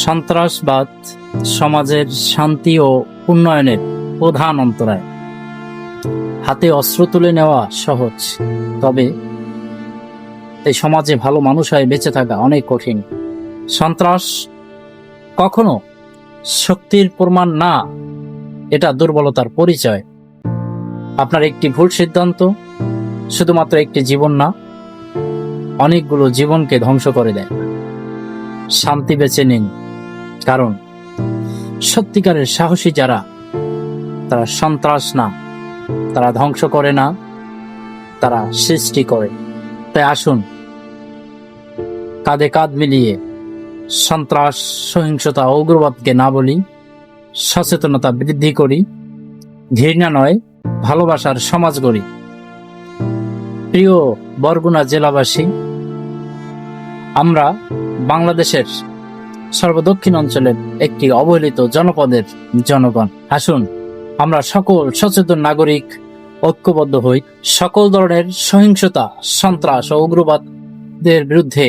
সন্ত্রাসবাদ সমাজের শান্তি ও উন্নয়নের প্রধান অন্তরায়। হাতে অস্ত্র তুলে নেওয়া সহজ, তবে এই সমাজে ভালো মানুষ হয়ে বেঁচে থাকা অনেক কঠিন। সন্ত্রাস কখনো শক্তির প্রমাণ না, এটা দুর্বলতার পরিচয়। আপনার একটি ভুল সিদ্ধান্ত শুধুমাত্র একটি জীবন না, অনেকগুলো জীবনকে ধ্বংস করে দেয়। শান্তি বেছে নিন, কারণ সত্যিকারের সাহসী যারা, তারা সন্ত্রাস না, তারা ধ্বংস করে না, তারা সৃষ্টি করে। তাই আসুন কাঁধে কাঁধ মিলিয়ে সন্ত্রাস, সহিংসতা, উগ্রবাদকে না বলি, সচেতনতা বৃদ্ধি করি, ঘৃণা নয় ভালোবাসার সমাজ গড়ি। প্রিয় বরগুনা জেলাবাসী, আমরা বাংলাদেশের সর্বদক্ষিণ অঞ্চলের একটি অবহেলিত জনপদের জনগণ। আসুন আমরা সকল সচেতন নাগরিক ঐক্যবদ্ধ হই, সকল ধরনের সহিংসতা, সন্ত্রাস ও উগ্রবাদের বিরুদ্ধে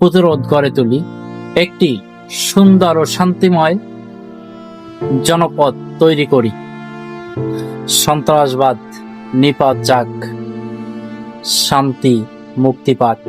প্রতিরোধ গড়ে তুলি। একটি সুন্দর ও শান্তিময় জনপদ তৈরি করি। সন্ত্রাসবাদ নিপাত যাক, শান্তি মুক্তি পাক।